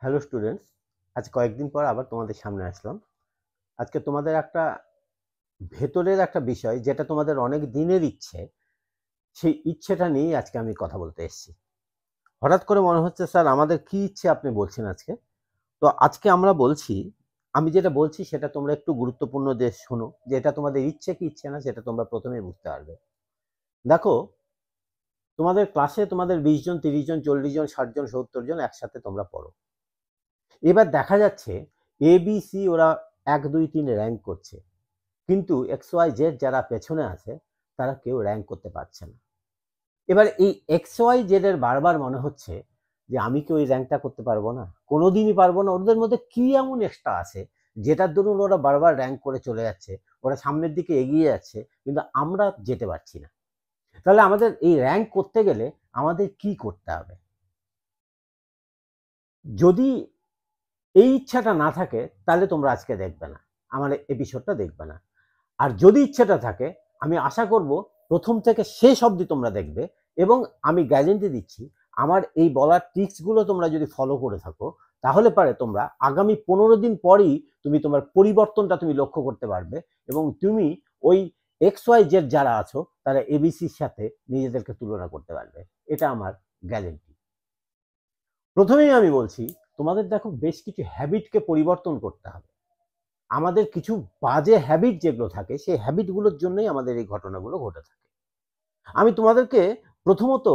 Hello students, আজ কয়েকদিন পর আবার তোমাদের সামনে আসলাম। আজকে তোমাদের একটা ভেতরের একটা বিষয়, যেটা তোমাদের অনেক দিনের ইচ্ছে, সেই ইচ্ছেটা নিয়ে আজকে আমি কথা বলতে এসেছি। হঠাৎ করে মনে হচ্ছে, স্যার আমাদের কি ইচ্ছে আপনি বলছেন আজকে? তো আজকে আমরা বলছি, আমি যেটা বলছি সেটা তোমরা একটু গুরুত্বপূর্ণ দিয়ে শোনো, যে এটা তোমাদের ইচ্ছে কি ইচ্ছে না সেটা তোমরা প্রথমেই বুঝতে পারবে। দেখো, তোমাদের ক্লাসে তোমাদের 20 জন, 30 জন, 40 জন, 60 জন, 70 জন একসাথে তোমরা পড়ো। এবার দেখা যাচ্ছে ABC ওরা 1, 2, 3 র্যাঙ্ক করছে, কিন্তু XYZ যারা পেছনে আছে তারা কেউ র্যাঙ্ক করতে পারছে না। এবার এই XYZ এর বারবার মনে হচ্ছে যে আমি কি ওই র্যাঙ্কটা করতে পারবো না, কোনোদিনই পারবো না। ওদের মধ্যে কি এমন এক্সট্রা আছে যেটার দরুন ওরা বারবার র্যাঙ্ক করে চলে যাচ্ছে, ওরা সামনের দিকে এগিয়ে যাচ্ছে, কিন্তু আমরা যেতে পারছি না। তাহলে আমাদের এই র্যাঙ্ক করতে গেলে আমাদের কি করতে হবে? যদি এই ইচ্ছাটা না থাকে তাহলে তোমরা আজকে দেখবে না, আমার এপিসোডটা দেখবে না। আর যদি ইচ্ছাটা থাকে, আমি আশা করব প্রথম থেকে শেষ অবধি তোমরা দেখবে, এবং আমি গ্যারেন্টি দিচ্ছি আমার এই বলার ট্রিক্সগুলো তোমরা যদি ফলো করে থাকো, তাহলে পারে তোমরা আগামী 15 দিন পরই তুমি তোমার পরিবর্তনটা তুমি লক্ষ্য করতে পারবে, এবং তুমি ওই XYZ যারা আছো তারা ABCর সাথে নিজেদেরকে তুলনা করতে পারবে। এটা আমার গ্যারেন্টি। প্রথমেই আমি বলছি, তোমাদের দেখো বেশ কিছু হ্যাবিটকে পরিবর্তন করতে হবে। আমাদের কিছু বাজে হ্যাবিট যেগুলো থাকে, সেই হ্যাবিটগুলোর জন্যই আমাদের এই ঘটনাগুলো ঘটে থাকে। আমি তোমাদেরকে প্রথমত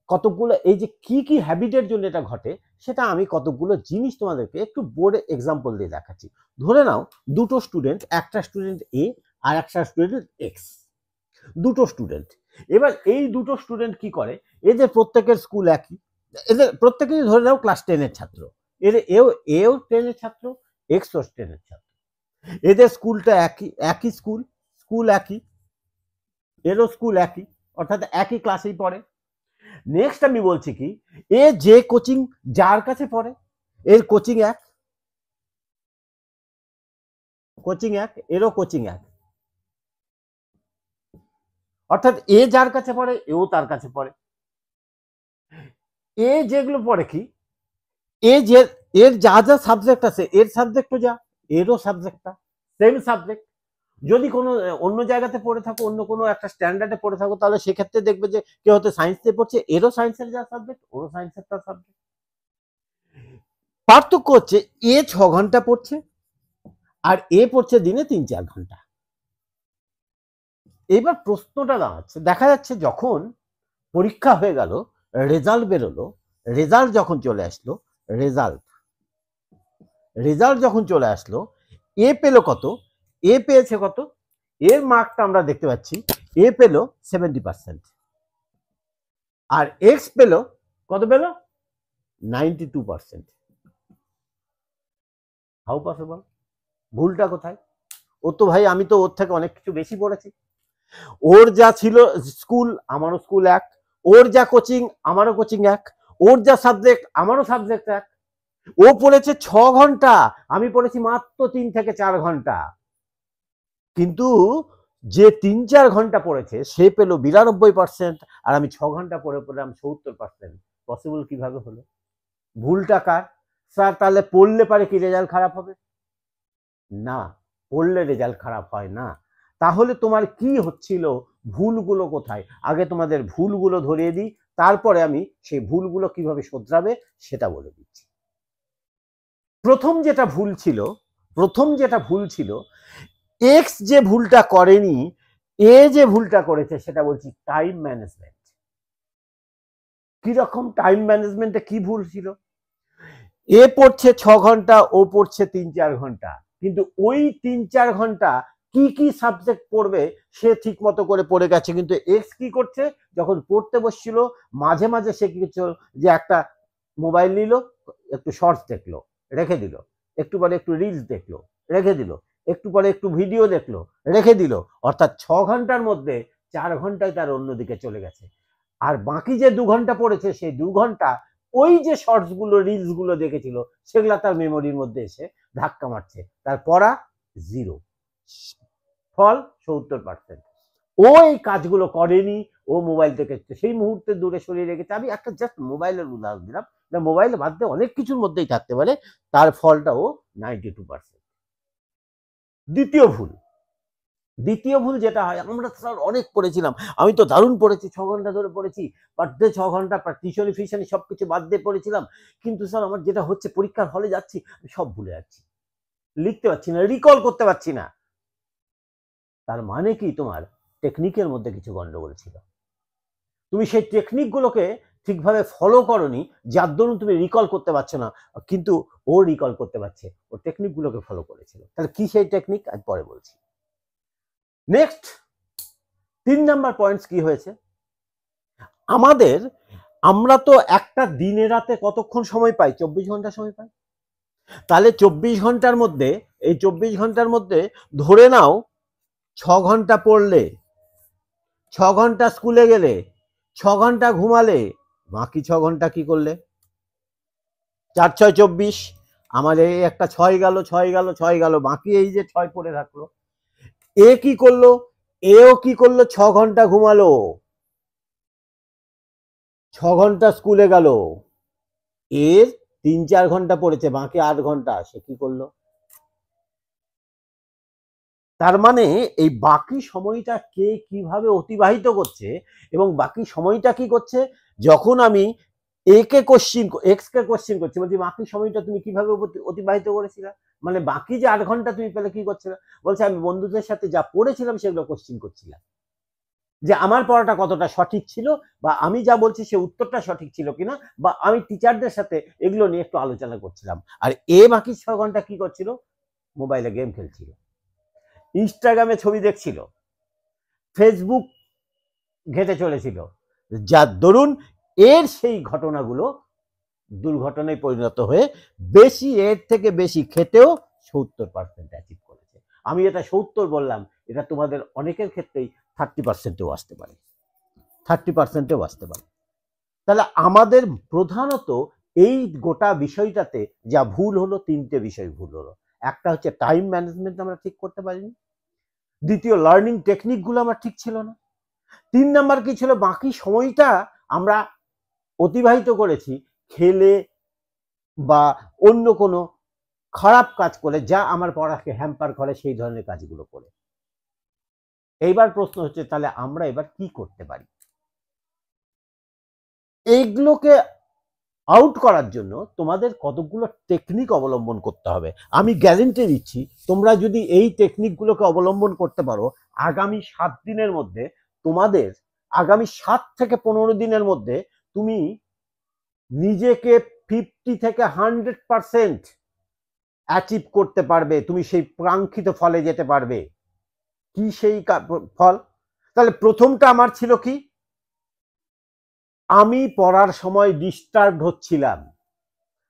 কতকগুলো, এই যে কি কি হ্যাবিটের জন্য এটা ঘটে, সেটা আমি কতকগুলো জিনিস তোমাদেরকে একটু বোর্ডে এক্সাম্পল দিয়ে দেখাচ্ছি। ধরে নাও দুটো স্টুডেন্ট, একটা স্টুডেন্ট A আর একটা স্টুডেন্ট X, দুটো স্টুডেন্ট। এবার এই দুটো স্টুডেন্ট কি করে, এদের প্রত্যেকের স্কুল একই, এদের প্রত্যেকেই ধরে নাও ক্লাস 10 এর ছাত্র। এও 10 এর ছাত্র, Xও 10 এর ছাত্র। এদের স্কুলটা একই, একই স্কুল, স্কুল একই, এরও স্কুল একই, অর্থাৎ একই ক্লাসেই পড়ে। নেক্সট আমি বলছি কি, এ যে কোচিং যার কাছে পড়ে, এর কোচিং এক, কোচিং এক, এরও কোচিং এক, অর্থাৎ এ যার কাছে পড়ে এও তার কাছে পড়ে। এ যেগুলো পড়ে কি, এ যে এর যা যা সাবজেক্ট আছে, এর সাবজেক্টও যা, এরও সাবজেক্টটা সেম সাবজেক্ট। যদি কোনো অন্য জায়গাতে পড়ে থাকো, অন্য কোনো একটা স্ট্যান্ডার্ডে পড়ে থাকো, তাহলে সেক্ষেত্রে দেখবে যে কেউ হয়তো সায়েন্স নিয়ে পড়ছে, এরও সায়েন্সের যা সাবজেক্ট, ওরও সায়েন্সের তার সাবজেক্ট। পার্থক্য হচ্ছে এ 6 ঘন্টা পড়ছে আর এ পড়ছে দিনে 3-4 ঘন্টা। এবার প্রশ্নটা দাঁড়াচ্ছে, দেখা যাচ্ছে যখন পরীক্ষা হয়ে গেল, রেজাল্ট বেরোলো, রেজাল্ট যখন চলে আসলো, রেজাল্ট যখন চলে আসলো, এ পেল কত, এ পেয়েছে কত, এর মার্কটা আমরা দেখতে পাচ্ছি, এ পেল 70%, আর এক্স পেল কত, পেল 92%। How possible? ভুলটা কোথায়? ও তো ভাই, আমি তো ওর থেকে অনেক কিছু বেশি পড়েছি। ওর যা ছিল স্কুল, আমারও স্কুল এক, ওর যা কোচিং আমারও কোচিং এক, ওর যা সাবজেক্ট আমারও সাবজেক্ট এক। ও পড়েছে 6 ঘন্টা, আমি পড়েছি মাত্র 3 থেকে 4 ঘন্টা। কিন্তু যে 3-4 ঘন্টা পড়েছে সে পেল 92%, আর আমি 6 ঘন্টা পড়ে পেলাম 70%। পসিবল কিভাবে হলো? ভুলটা কার? স্যার তাহলে পড়লে পারে কি রেজাল্ট খারাপ হবে? না, পড়লে রেজাল্ট খারাপ হয় না। তাহলে তোমার কি হচ্ছিল, ভুলগুলো কোথায়? আগে তোমাদের ভুলগুলো ধরিয়ে দিই, তারপরে আমি সেই ভুলগুলো কিভাবে শোধরাবে সেটা বলে দিচ্ছি। প্রথম যেটা ভুল ছিল, এক্স যে ভুলটা করেনি, এ যে ভুলটা করেছে, সেটা বলছি টাইম ম্যানেজমেন্ট। কিরকম টাইম ম্যানেজমেন্টে কি ভুল ছিল? এ পড়ছে 6 ঘন্টা, ও পড়ছে 3-4 ঘন্টা, কিন্তু ওই 3-4 ঘন্টা কি কি সাবজেক্ট পড়বে সে ঠিক মতো করে পড়ে গেছে, কিন্তু এক্স কি করছে, যখন পড়তে বসছিল মাঝে মাঝে সে কি করছে, যে একটা মোবাইল নিল, একটু শর্টস দেখলো, রেখে দিল, একটু পরে একটু রিলস দেখলো, রেখে দিল, একটু পরে একটু ভিডিও দেখলো, রেখে দিল। অর্থাৎ 6 ঘন্টার মধ্যে 4 ঘন্টায় তার অন্যদিকে চলে গেছে। আর বাকি যে 2 ঘন্টা পড়েছে, সেই 2 ঘন্টা ওই যে শর্টস গুলো, রিলস গুলো দেখেছিল, সেগুলা তার মেমোরির মধ্যে এসে ধাক্কা মারছে, তার পড়া জিরো, ফল 70%। ও এই কাজগুলো করেনি, ও মোবাইল থেকে সেই মুহূর্তে দূরে সরিয়ে রেখেছে। আমি একটা জাস্ট মোবাইলের উদাহরণ দিলাম, মোবাইল বাদ দিয়ে অনেক কিছুর মধ্যেই থাকতে পারে, তার ফলটাও 92%। দ্বিতীয় ভুল যেটা হয়, আমরা স্যার অনেক পড়েছিলাম, আমি তো দারুণ পড়েছি, 6 ঘন্টা ধরে পড়েছি, পার ডে 6 ঘন্টা, টিউশনি ফিউশনি সবকিছু বাদ দিয়ে পড়েছিলাম, কিন্তু স্যার আমার যেটা হচ্ছে পরীক্ষার হলে যাচ্ছি আমি সব ভুলে যাচ্ছি, লিখতে পারছি না, রিকল করতে পারছি না। তার মানে কি, তোমার টেকনিকের মধ্যে কিছু গন্ডগোল ছিল, তুমি সেই টেকনিকগুলোকে ঠিকভাবে ফলো করনি, যার দরুন তুমি রিকল করতে পারছো না, কিন্তু ও রিকল করতে পারছে, ও টেকনিকগুলোকে ফলো করেছিল। তাহলে কি সেই টেকনিক, আজ পরে বলছি। নেক্সট 3 নাম্বার পয়েন্টস কি হয়েছে, আমরা তো একটা দিনে রাতে কতক্ষণ সময় পাই, 24 ঘন্টা সময় পাই। তাহলে 24 ঘন্টার মধ্যে, এই 24 ঘন্টার মধ্যে ধরে নাও 6 ঘন্টা পড়লে, 6 ঘন্টা স্কুলে গেলে, 6 ঘন্টা ঘুমালে, বাকি 6 ঘন্টা কি করলে, 4 6 24, আমার এই একটা 6 গেল 6 গেল 6 গেল, বাকি এই যে 6 পড়ে থাকলো। এ কি করলো, এও কি করলো, 6 ঘন্টা ঘুমালো, 6 ঘন্টা স্কুলে গেল, এর 3 4 ঘন্টা পড়েছে, বাকি 8 ঘন্টা সে কি করলো। তার মানে এই বাকি সময়টা কে কিভাবে অতিবাহিত করছে, এবং বাকি সময়টা কি করছে, যখন আমি এক্স কে কোশ্চিন করছি, বলছি বাকি সময়টা তুমি কিভাবে অতিবাহিত করেছিলে, মানে বাকি যে 8 ঘন্টা তুমি পেলে কি করছিলে, বলছে আমি বন্ধুদের সাথে যা পড়েছিলাম সেগুলো কোশ্চিন করছিলাম, যে আমার পড়াটা কতটা সঠিক ছিল, বা আমি যা বলছি সে উত্তরটা সঠিক ছিল কিনা, বা আমি টিচারদের সাথে এগুলো নিয়ে একটু আলোচনা করছিলাম। আর বাকি 6 ঘন্টা কি করছিল, মোবাইলে গেম খেলছিল, ইনস্টাগ্রামে ছবি দেখছিল, ফেসবুক ঘেটে চলেছিল, যার দরুন এর সেই ঘটনাগুলো দুর্ঘটনায় পরিণত হয়ে এর থেকে বেশি খেটেও 70% অ্যাচিভ করেছে। আমি এটা 70 বললাম, এটা তোমাদের অনেকের ক্ষেত্রেই 30%ও আসতে পারে, 30%ও আসতে পারে। তাহলে আমাদের প্রধানত এই গোটা বিষয়টাতে যা ভুল হলো, 3টে বিষয় ভুল হলো। একটা হচ্ছে টাইম ম্যানেজমেন্ট আমরা ঠিক করতে পারিনি, দ্বিতীয় লার্নিং টেকনিকগুলো আমার ঠিক ছিল না, 3 নাম্বার কি ছিল, বাকি সময়টা আমরা অতিবাহিত করেছি খেলে বা অন্য কোনো খারাপ কাজ করে, যা আমার পড়াকে হ্যাম্পার করে, সেই ধরনের কাজগুলো করে। এইবার প্রশ্ন হচ্ছে, তাহলে আমরা এবার কি করতে পারি, এইগুলোকে আউট করার জন্য তোমাদের কতগুলো টেকনিক অবলম্বন করতে হবে। আমি গ্যারেন্টি দিচ্ছি, তোমরা যদি এই টেকনিকগুলোকে অবলম্বন করতে পারো, আগামী 7 দিনের মধ্যে তোমাদের, আগামী 7 থেকে 15 দিনের মধ্যে তুমি নিজেকে 50 থেকে 100% অ্যাচিভ করতে পারবে, তুমি সেই প্রাঙ্ক্ষিত ফলে যেতে পারবে। কি সেই ফল, তাহলে প্রথমটা আমার ছিল কি, আমি পড়ার সময় ডিস্টার্ব হচ্ছিলাম,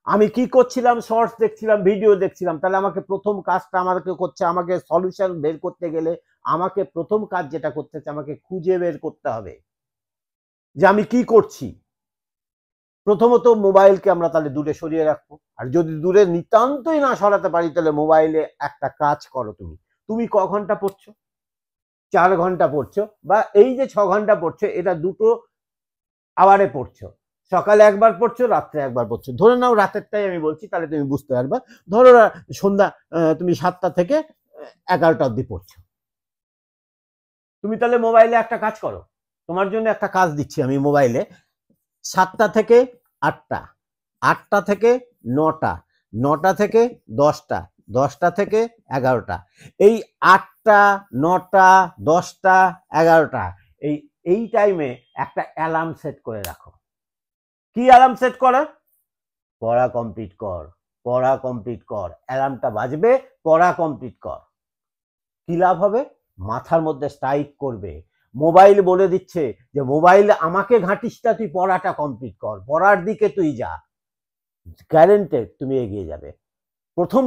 আমি কি করছিলাম, শর্টস দেখছিলাম, ভিডিও দেখছিলাম। তাহলে আমাকে প্রথম কাজটা আমাকে করছে, আমাকে সলিউশন বের করতে গেলে আমাকে প্রথম কাজ যেটা করতে হচ্ছে, আমাকে খুঁজে বের করতে হবে যে আমি কি করছি। প্রথমত মোবাইলকে আমরা তাহলে দূরে সরিয়ে রাখবো, আর যদি দূরে নিতান্তই না সরাতে পারি, তাহলে মোবাইলে একটা কাজ করো, তুমি ক ঘন্টা পড়ছো, 4 ঘন্টা পড়ছো, বা এই যে 6 ঘন্টা পড়ছো, এটা দুটো আওয়ারে পড়ছো, সকালে একবার পড়ছো, রাত্রে একবার পড়ছো, ধরে নাও রাতেরটাই আমি বলছি, তাহলে তুমি বুঝতে পারবা। ধরো সন্ধ্যা তুমি 7টা থেকে 11টা অব্দি পড়ছো, তুমি তাহলে মোবাইলে একটা কাজ করো, তোমার জন্য একটা কাজ দিচ্ছি আমি মোবাইলে, 7টা থেকে 8টা, 8টা থেকে 9টা, 9টা থেকে 10টা, 10টা থেকে 11টা, এই 8টা 9টা 10টা 11টা, এই টাইমে একটা অ্যালার্ম সেট করে রাখো। কি অ্যালার্ম সেট করা, পড়া কমপ্লিট কর, পড়া কমপ্লিট কর, অ্যালার্মটা বাজবে, পড়া কমপ্লিট কর। কি লাভ হবে, মাথার মধ্যে স্ট্রাইক করবে, মোবাইল বলে দিচ্ছে যে মোবাইল আমাকে ঘাঁটিস না, তুই পড়াটা কমপ্লিট কর, পড়ার দিকে তুই যা, গ্যারেন্টেড তুমি এগিয়ে যাবে। প্রথম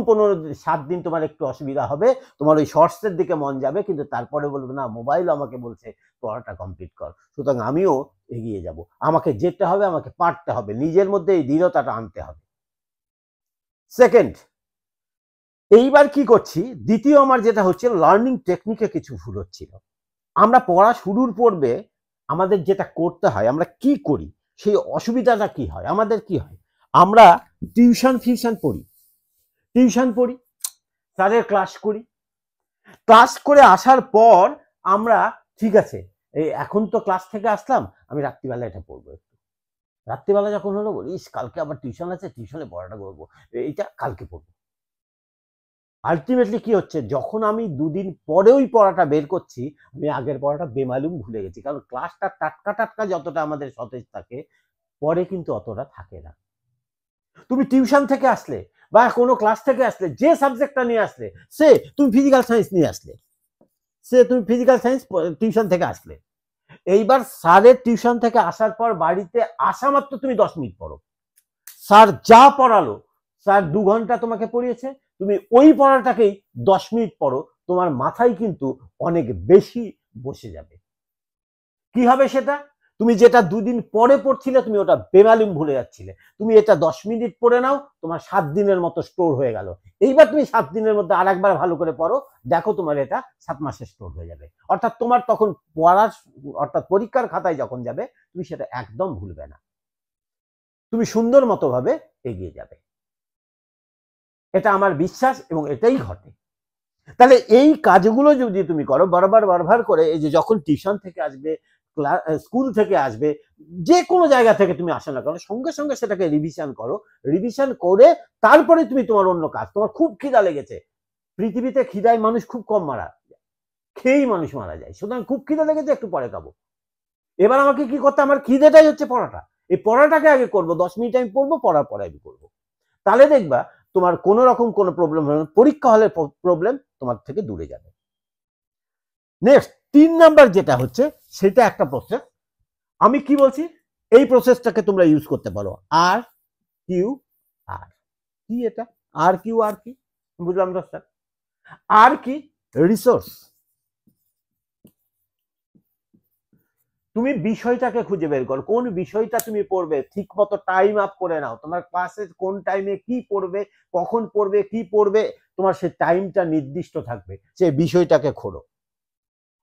7 দিন তোমার একটু অসুবিধা হবে, তোমার ওই শর্টসের দিকে মন যাবে, কিন্তু তারপরে বলবে না, মোবাইল আমাকে বলছে পড়াটা কমপ্লিট কর, সুতরাং আমিও এগিয়ে যাব, আমাকে যেতে হবে, আমাকে পারতে হবে, নিজের মধ্যে এই দৃঢ়তাটা আনতে হবে। সেকেন্ড, এইবার কি করছি, দ্বিতীয় আমার যেটা হচ্ছে, লার্নিং টেকনিকে কিছু ভুল হচ্ছিল। আমরা পড়া শুরুর পূর্বে আমাদের যেটা করতে হয়, আমরা কি করি, সেই অসুবিধাটা কি হয়, আমাদের কি হয়, আমরা টিউশন পড়ি, স্যারের ক্লাস করি, ক্লাস করে আসার পর আমরা ঠিক আছে এই এখন তো ক্লাস থেকে আসলাম, আমি রাত্রিবেলা এটা পড়বো, রাত্রিবেলা যখন হলো বলিস কালকে আবার টিউশন আছে, টিউশনে পড়াটা করবো, এইটা কালকে পড়বো। আলটিমেটলি কি হচ্ছে, যখন আমি দুদিন পরে ওই পড়াটা বের করছি, আমি আগের পড়াটা বেমালুম ভুলে গেছি, কারণ ক্লাসটা টাটকা যতটা আমাদের সতেজ থাকে, পরে কিন্তু অতটা থাকে না। তুমি টিউশন থেকে আসলে বা কোনো ক্লাস থেকে আসলে, যে সাবজেক্টটা নিয়ে আসলে, তুমি ফিজিক্যাল সায়েন্স নিয়ে আসলে, তুমি ফিজিক্যাল সায়েন্স টিউশন থেকে আসলে, এইবার স্যারের টিউশন থেকে আসার পর বাড়িতে আসা মাত্র তুমি 10 মিনিট পড়ো, স্যার যা পড়ালো, স্যার 2 ঘন্টা তোমাকে পড়িয়েছে, তুমি ওই পড়াটাকেই 10 মিনিট পড়ো, তোমার মাথায় কিন্তু অনেক বেশি বসে যাবে। কি হবে সেটা, তুমি যেটা 2 দিন পরে পড়ছিলে তুমি ওটা বেমালুম ভুলে যাচ্ছিলে, তুমি এটা 10 মিনিট পড়ে নাও, তোমার 7 দিনের মতো স্টোর হয়ে গেল। এইবার তুমি 7 দিনের মধ্যে আরেকবার ভালো করে পড়ো, দেখো তোমার এটা 7 মাসে স্টোর হয়ে যাবে। অর্থাৎ তোমার তখন পড়ার, অর্থাৎ পরীক্ষার খাতায় যখন যাবে, তুমি সেটা একদম ভুলবে না, তুমি সুন্দর মতো ভাবে এগিয়ে যাবে। এটা আমার বিশ্বাস এবং এটাই ঘটে। তাহলে এই কাজগুলো যদি তুমি করো বারবার করে, এই যে যখন টিউশন থেকে আসবে, স্কুল থেকে আসবে, যে কোনো জায়গা থেকে তুমি আসো না কেন, সঙ্গে সঙ্গে সেটাকে রিভিশন করো, রিভিশন করে তারপরে তুমি তোমার অন্য কাজ, তোমার খুব খিদা লেগেছে, পৃথিবীতে খিদায় মানুষ খুব কম মারা, খেয়েই মানুষ মারা যায়, সুতরাং খুব খিদা লেগেছে একটু পরে খাবো, এবার আমাকে কি করতে, আমার খিদেটাই হচ্ছে পড়াটা, এই পড়াটাকে আগে করবো, 10 মিনিট আমি পড়বো, পড়ার পরে আমি করবো, তাহলে দেখবা তোমার কোনো রকম কোনো প্রবলেম হবে না, পরীক্ষা হলে প্রবলেম তোমার থেকে দূরে যাবে। নেক্সট 3 নাম্বার যেটা হচ্ছে, সেটা একটা প্রসেস, আমি কি বলছি, এই প্রসেসটাকে তোমরা ইউজ করতে পারো, আর কিউ আর। কি এটা আর কিউ আর কি বুঝলাম তো স্যার, আর কি রিসোর্স, তুমি বিষয়টাকে খুঁজে বের করো, কোন বিষয়টা তুমি পড়বে, ঠিক মতো টাইম আপ করে নাও, তোমার ক্লাসে কোন টাইমে কি পড়বে, কখন পড়বে, কি পড়বে, তোমার সেই টাইমটা নির্দিষ্ট থাকবে, সেই বিষয়টাকে খোলো,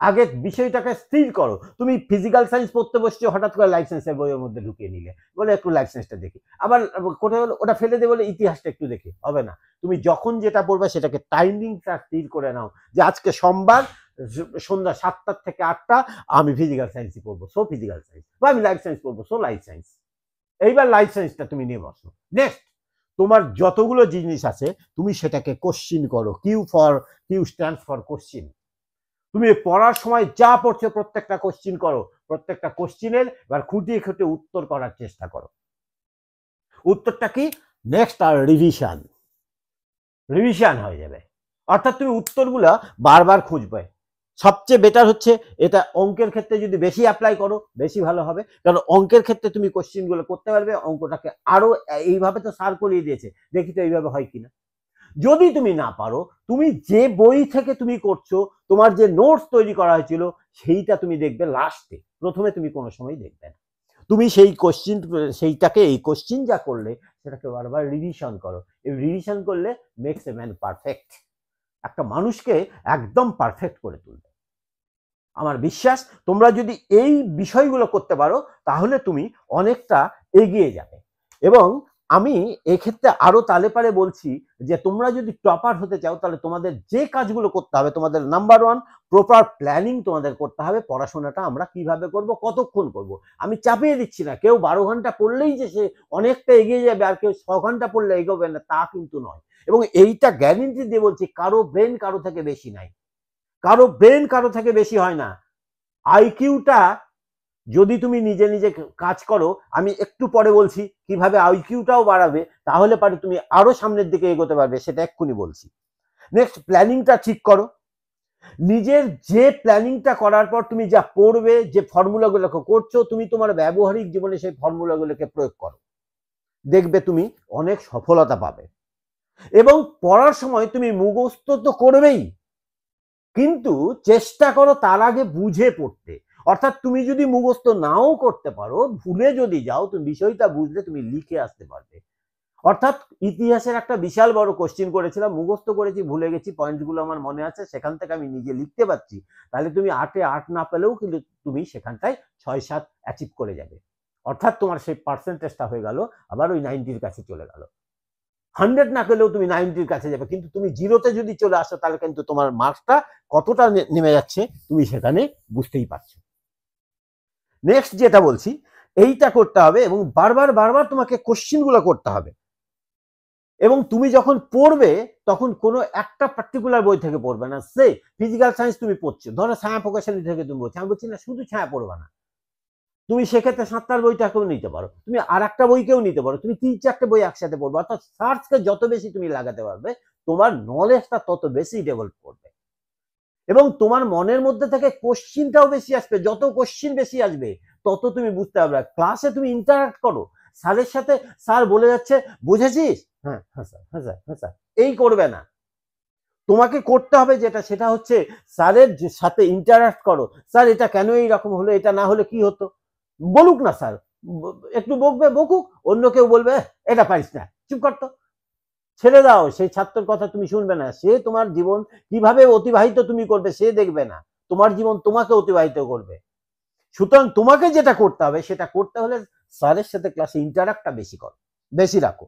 আগে বিষয়টাকে স্থির করো। তুমি ফিজিক্যাল সায়েন্স পড়তে বসছো, হঠাৎ করে লাইফ সায়েন্সের বইয়ের মধ্যে ঢুকিয়ে নিলে, বলে একটু লাইফ সায়েন্সটা দেখি, আবার কোথায় হলো ওটা ফেলে দিয়ে বলে ইতিহাসটা একটু দেখি, হবে না, তুমি যখন যেটা পড়বে সেটাকে টাইমিংটা স্থির করে নাও, যে আজকে সোমবার সন্ধ্যা 7টা থেকে 8টা আমি ফিজিক্যাল সায়েন্সই পড়বো, সো ফিজিক্যাল সায়েন্স, বা আমি লাইফ সায়েন্স পড়বো, সো লাইফ সায়েন্স। এইবার লাইফ সায়েন্সটা তুমি নিয়ে বসো। নেক্সট, তোমার যতগুলো জিনিস আছে তুমি সেটাকে কোশ্চিন করো, কিউ স্ট্যান্ডস ফর কোশ্চিন। তুমি পড়ার সময় যা পড়ছো প্রত্যেকটা কোশ্চিন করো, প্রত্যেকটা কোশ্চিনের এবার খুঁটিয়ে খুঁটিয়ে উত্তর করার চেষ্টা করো। উত্তরটা কি, নেক্সট আর রিভিশন হয়ে যাবে, অর্থাৎ তুমি উত্তরগুলা বারবার খুঁজবে। সবচেয়ে বেটার হচ্ছে এটা অঙ্কের ক্ষেত্রে যদি বেশি অ্যাপ্লাই করো বেশি ভালো হবে, কারণ অঙ্কের ক্ষেত্রে তুমি কোশ্চিনগুলো করতে পারবে, অঙ্কটাকে আরো এইভাবে তো সার করিয়ে দিয়েছে, দেখি তো এইভাবে হয় কিনা। যদি তুমি না পারো, তুমি যে বই থেকে তুমি করছো, তোমার যে নোটস তৈরি করা হয়েছিল সেইটা তুমি দেখবে লাস্টে, প্রথমে তুমি কোনো সময় দেখবে না, তুমি সেই কোশ্চিন, সেইটাকে এই কোশ্চিন যা করলে সেটাকে বারবার রিভিশন করো, এই রিভিশন করলে মেক্স এ ম্যান পারফেক্ট, একটা মানুষকে একদম পারফেক্ট করে তুলবে। আমার বিশ্বাস তোমরা যদি এই বিষয়গুলো করতে পারো তাহলে তুমি অনেকটা এগিয়ে যাবে। এবং আমি এক্ষেত্রে আরো তালে পারে বলছি যে তোমরা যদি টপার হতে চাও তাহলে তোমাদের যে কাজগুলো করতে হবে, তোমাদের নাম্বার 1 প্রপার প্ল্যানিং তোমাদের করতে হবে, পড়াশোনাটা আমরা কিভাবে করব, কতক্ষণ করব। আমি চাপিয়ে দিচ্ছি না, কেউ 12 ঘন্টা পড়লেই যে সে অনেকটা এগিয়ে যাবে আর কেউ 6 ঘন্টা পড়লে এগোবে না, তা কিন্তু নয়। এবং এইটা গ্যারেন্টি দিয়ে বলছি, কারো ব্রেন কারো থেকে বেশি নাই, কারো ব্রেন কারো থেকে বেশি হয় না। আইকিউটা যদি তুমি নিজে নিজে কাজ করো, আমি একটু পরে বলছি কিভাবে আইকিউটাও বাড়াবে, তাহলে পারে তুমি আরো সামনের দিকে এগোতে পারবে, সেটা এক্ষুনি বলছি। নেক্সট, প্ল্যানিংটা ঠিক করো, নিজের যে প্ল্যানিংটা করার পর তুমি যা পড়বে, যে ফর্মুলাগুলো করছো, তুমি তোমার ব্যবহারিক জীবনে সেই ফর্মুলাগুলোকে প্রয়োগ করো, দেখবে তুমি অনেক সফলতা পাবে। এবং পড়ার সময় তুমি মুখস্থ তো করবেই, কিন্তু চেষ্টা করো তার আগে বুঝে পড়তে, অর্থাৎ তুমি যদি মুখস্থ নাও করতে পারো, ভুলে যদি যাও, তুমি বিষয়টা বুঝলে তুমি লিখে আসতে পারবে। অর্থাৎ ইতিহাসের একটা বিশাল বড় কোশ্চিন করেছিলাম, মুখস্থ করেছি, ভুলে গেছি, পয়েন্টগুলো আমার মনে আছে, সেখান থেকে আমি নিজে লিখতে পারছি, তাহলে তুমি 8-এ 8 না পেলেও কিন্তু তুমি সেখানটায় 6-7 অ্যাচিভ করে যাবে। অর্থাৎ তোমার সেই পার্সেন্টেজটা হয়ে গেল আবার ওই 90-র কাছে চলে গেল। 100 না পেলেও তুমি 90-র কাছে যাবে, কিন্তু তুমি 0-তে যদি চলে আসো তাহলে কিন্তু তোমার মার্কসটা কতটা নেমে যাচ্ছে তুমি সেখানে বুঝতেই পারছো। নেক্সট যেটা বলছি, এইটা করতে হবে এবং বারবার বারবার তোমাকে কোশ্চেনগুলো করতে হবে। এবং তুমি যখন পড়বে তখন কোনো একটা পার্টিকুলার বই থেকে পড়বে না। সে ফিজিক্যাল সায়েন্স তুমি পড়ছো, ধরো ছায়া প্রকাশনী থেকে তুমি পড়ছো, আমি বলছি না শুধু ছায়া পড়বা না, তুমি সেক্ষেত্রে 7টার বইটাকেও নিতে পারো, তুমি আর একটা বইকেও নিতে পারো, তুমি 3-4টে বই একসাথে পড়বো। অর্থাৎ সার্চকে যত বেশি তুমি লাগাতে পারবে তোমার নলেজটা তত বেশি ডেভেলপ করবে এবং তোমার মনের মধ্যে থেকে কোশ্চিনটাও বেশি আসবে। যত কোশ্চিন বেশি আসবে তত তুমি বুঝতে পারবে। ক্লাসে তুমি ইন্টারাক্ট করো স্যারের সাথে, স্যার বলে যাচ্ছে বুঝেছিস, হ্যাঁ হ্যাঁ স্যার, হ্যাঁ স্যার, হ্যাঁ স্যার, এই করবে না। তোমাকে করতে হবে যেটা, সেটা হচ্ছে স্যারের সাথে ইন্টারাক্ট করো। স্যার এটা কেন এইরকম হলো, এটা না হলে কি হতো, বলুক না স্যার, একটু বকবে বকুক, অন্য কেউ বলবে এটা পারিস না, চুপ করতো, ছেড়ে দাও। সেই ছাত্রের কথা তুমি শুনবে না, সে তোমার জীবন কিভাবে অতিবাহিত তুমি করবে সে দেখবে না, তোমার জীবন তোমাকে অতিবাহিত করবে। সুতরাং তোমাকে যেটা করতে হবে সেটা করতে হলে স্যারের সাথে ক্লাসে ইন্টারাক্টটা বেশি করো, বেশি রাখো।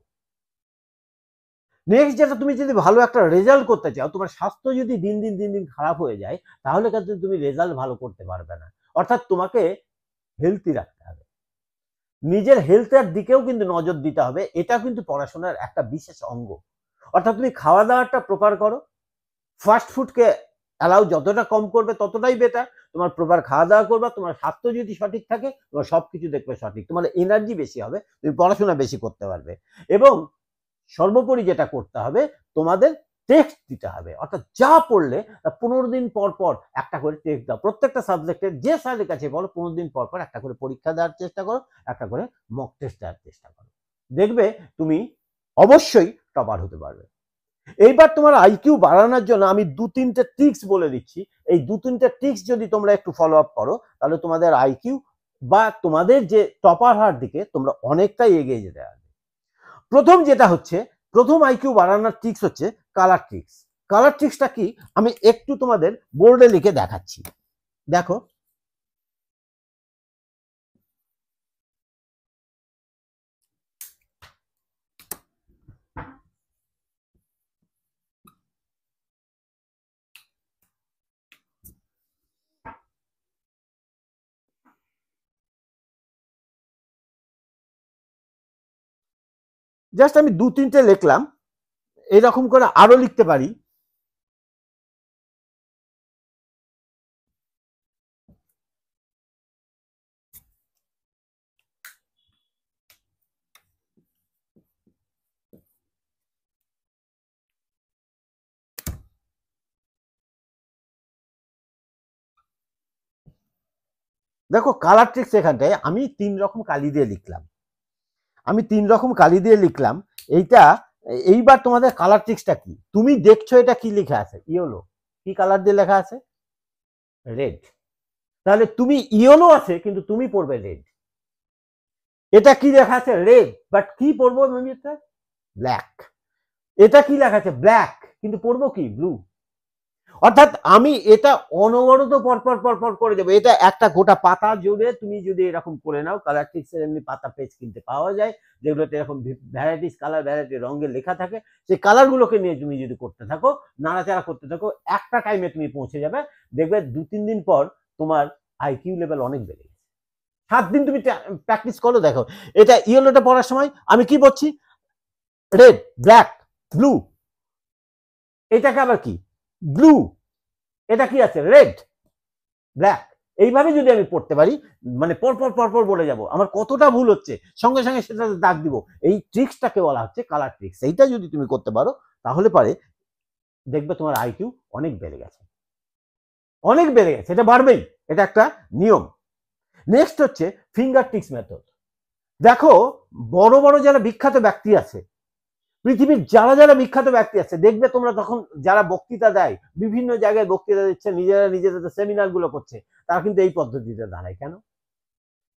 নেক্সট যেটা, তুমি যদি ভালো একটা রেজাল্ট করতে চাও, তোমার স্বাস্থ্য যদি দিন দিন দিন দিন খারাপ হয়ে যায় তাহলে কিন্তু তুমি রেজাল্ট ভালো করতে পারবে না। অর্থাৎ তোমাকে হেলথি রাখতে হবে, নিজের হেলথের দিকেও কিন্তু নজর দিতে হবে, এটা কিন্তু পড়াশোনার একটা বিশেষ অঙ্গ। অর্থাৎ তুমি খাওয়া দাওয়াটা প্রপার করো, ফাস্ট ফুডকে অ্যালাউ যতটা কম করবে ততটাই বেটার। তোমার প্রপার খাওয়া দাওয়া করবা, তোমার স্বাস্থ্য যদি সঠিক থাকে তোমার সবকিছু দেখবে সঠিক, তোমার এনার্জি বেশি হবে, তুমি পড়াশোনা বেশি করতে পারবে। এবং সর্বোপরি যেটা করতে হবে, তোমাদের টেক্সট দিতে হবে। অর্থাৎ যা পড়লে 15 দিন পর পর একটা করে টেক্সট দাও, প্রত্যেকটা সাবজেক্টের যে স্যারের কাছে বলো 15 দিন পর পর একটা করে পরীক্ষা দেওয়ার চেষ্টা করো, একটা করে মক টেস্ট দেওয়ার চেষ্টা করো, দেখবে তুমি অবশ্যই টপার হতে পারবে। এইবার তোমার আইকিউ বাড়ানোর জন্য আমি 2-3টে ট্রিক্স বলে দিচ্ছি। এই 2-3টে ট্রিক্স যদি তোমরা একটু ফলো আপ করো তাহলে তোমাদের আইকিউ বা তোমাদের যে টপার হওয়ার দিকে তোমরা অনেকটাই এগিয়ে যেতে পারবে। প্রথম যেটা হচ্ছে, প্রথম আইকিউ বাড়ানোর ট্রিক্স হচ্ছে কালার ট্রিক্স। কালার ট্রিক্সটা কি আমি একটু তোমাদের বোর্ডে লিখে দেখাচ্ছি, দেখো। জাস্ট আমি 2-3টে লিখলাম, এরকম করে আরো লিখতে পারি। দেখো কালার ট্রিক্স এখানটায় আমি 3 রকম কালি দিয়ে লিখলাম, আমি 3 রকম কালি দিয়ে লিখলাম। এইটা এইবার তোমাদের কালার ট্রিক্সটা কি, তুমি দেখছো এটা কি লেখা আছে, ইয়েলো, কি কালার দিয়ে লেখা আছে, রেড। তাহলে তুমি ইয়েলো আছে কিন্তু তুমি পড়বে রেড। এটা কি লেখা আছে, রেড, বাট কি পড়বো আমি, এটা ব্ল্যাক। এটা কি লেখা আছে, ব্ল্যাক, কিন্তু পড়বো কি, ব্লু। অর্থাৎ আমি এটা অনবরত পরপর পরপর করে দেবো। এটা একটা গোটা পাতা জুড়ে তুমি যদি এরকম করে নাও, কালার ট্রিক্সের এমনি পাতা পেজ কিনতে পাওয়া যায় যেগুলোতে এরকম ভ্যারাইটিস কালার, ভ্যারাইটি রঙের লেখা থাকে, সেই কালারগুলোকে নিয়ে তুমি যদি করতে থাকো, নাড়াচাড়া করতে থাকো, একটা টাইমে তুমি পৌঁছে যাবে, দেখবে 2-3 দিন পর তোমার আইকিউ লেভেল অনেক বেড়ে গেছে। 7 দিন তুমি প্র্যাকটিস করো, দেখো এটা ইয়েলোটা পড়ার সময় আমি কি পড়ছি, রেড, ব্ল্যাক, ব্লু, এটাকে আবার কি, ব্লু, এটা কি আছে, রেড, ব্ল্যাক। এইভাবে যদি আমি পড়তে পারি, মানে পরপর পরপর বলে যাব, আমার কতটা ভুল হচ্ছে সঙ্গে সঙ্গে সেটা দাগ দিব। এই ট্রিক্সটাকে বলা হচ্ছে কালার ট্রিক্স। এইটা যদি তুমি করতে পারো তাহলে পারে দেখবে তোমার আইকিউ অনেক বেড়ে গেছে, অনেক বেড়ে গেছে, এটা বাড়বেই, এটা একটা নিয়ম। নেক্সট হচ্ছে ফিঙ্গার টিপস মেথড। দেখো বড় বড় যারা বিখ্যাত ব্যক্তি আছে, পৃথিবীর যারা যারা বিখ্যাত ব্যক্তি আছে, দেখবে তোমরা তখন যারা বক্তৃতা দেয়, বিভিন্ন জায়গায় বক্তৃতা দিচ্ছে, নিজেরা নিজেদের সেমিনার গুলো করছে, তারা কিন্তু এই পদ্ধতিতে দাঁড়ায় কেন,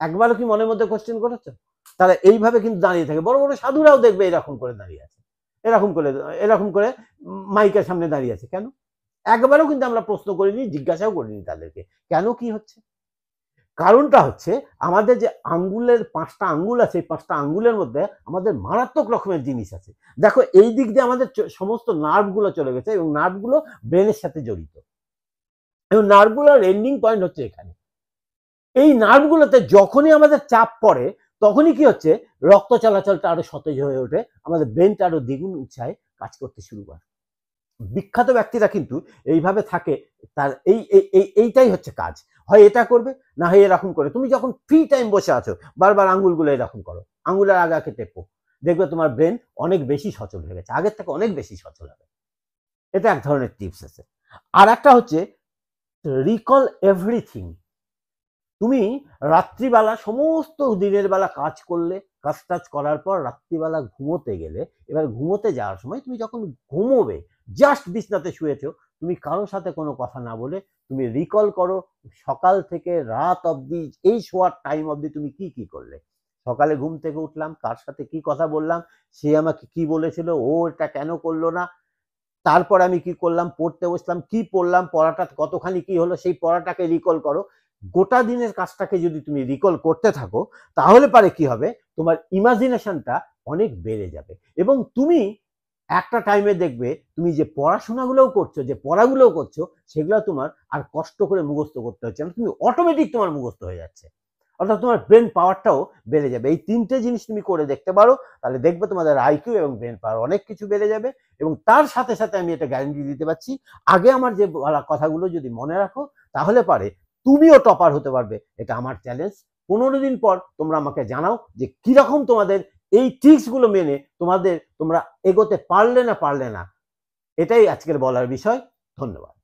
একবারও কি মনের মধ্যে কোশ্চেন করেছো? তারা এইভাবে কিন্তু দাঁড়িয়ে থাকে। বড় বড় সাধুরাও দেখবে এরকম করে দাঁড়িয়ে আছে, এরকম করে, এরকম করে মাইকের সামনে দাঁড়িয়ে আছে, কেন? একবারও কিন্তু আমরা প্রশ্ন করিনি, জিজ্ঞাসাও করিনি তাদেরকে কেন কি হচ্ছে। কারণটা হচ্ছে আমাদের যে আঙ্গুলের 5টা আঙ্গুল আছে, এই 5টা আঙ্গুলের মধ্যে আমাদের মারাত্মক রকমের জিনিস আছে। দেখো এই দিক দিয়ে আমাদের সমস্ত নার্ভগুলো চলে গেছে এবং নার্ভগুলো ব্রেনের সাথে জড়িত এবং নার্ভগুলোর এন্ডিং পয়েন্ট হচ্ছে এখানে। এই নার্ভগুলোতে যখনই আমাদের চাপ পড়ে তখনই কি হচ্ছে, রক্ত চলাচলটা আরো সতেজ হয়ে ওঠে, আমাদের ব্রেনটা আরো দ্বিগুণ উৎসাহে কাজ করতে শুরু করে। বিখ্যাত ব্যক্তিরা কিন্তু এইভাবে থাকে, তার এইটাই হচ্ছে কাজ। হয় এটা করবে, না হয় এরকম করে। তুমি যখন ফ্রি টাইম বসে আছো বারবার আঙ্গুলগুলো এরকম করো, আঙ্গুলের আগাকে টেপো, দেখবে তোমার ব্রেন অনেক বেশি সচল হয়ে গেছে, আগের থেকে অনেক বেশি সচল হবে। এটা এক ধরনের টিপস আছে। আর একটা হচ্ছে রিকল এভরিথিং। তুমি রাত্রিবেলা সমস্ত দিনের বেলা কাজ করলে, কাজ টাজ করার পর রাত্রিবেলা ঘুমোতে গেলে, এবার ঘুমোতে যাওয়ার সময় তুমি যখন ঘুমোবে, জাস্ট বিছনাতে শুয়েছো, তুমি কারোর সাথে কোনো কথা না বলে তুমি রিকল করো সকাল থেকে রাত অবধি, এই শোয়ার টাইম অবধি তুমি কি কি করলে। সকালে ঘুম থেকে উঠলাম, কার সাথে কি কথা বললাম, সে আমাকে কি বলেছিল, ও এটা কেন করলো না, তারপর আমি কি করলাম, পড়তে বসলাম, কি পড়লাম, পড়াটা কতখানি কি হলো, সেই পড়াটাকে রিকল করো। গোটা দিনের কাজটাকে যদি তুমি রিকল করতে থাকো, তাহলে পারে কি হবে, তোমার ইমাজিনেশনটা অনেক বেড়ে যাবে এবং তুমি একটা টাইমে দেখবে তুমি যে পড়াশোনাগুলোও করছো, যে পড়াগুলোও করছো, সেগুলো তোমার আর কষ্ট করে মুখস্থ করতে হচ্ছে না, তুমি অটোমেটিক তোমার মুখস্থ হয়ে যাচ্ছে। অর্থাৎ তোমার ব্রেন পাওয়ারটাও বেড়ে যাবে। এই 3টে জিনিস তুমি করে দেখতে পারো, তাহলে দেখবে তোমাদের আইকিউ এবং ব্রেন পাওয়ার অনেক কিছু বেড়ে যাবে। এবং তার সাথে সাথে আমি এটা গ্যারান্টি দিতে পারছি, আগে আমার যে বলা কথাগুলো যদি মনে রাখো, তাহলে পারে তুমিও টপার হতে পারবে। এটা আমার চ্যালেঞ্জ। 15 দিন পর তোমরা আমাকে জানাও যে কিরকম তোমাদের এই ট্রিক্সগুলো মেনে তোমরা এগোতে পারলে না। এটাই আজকের বলার বিষয়। ধন্যবাদ।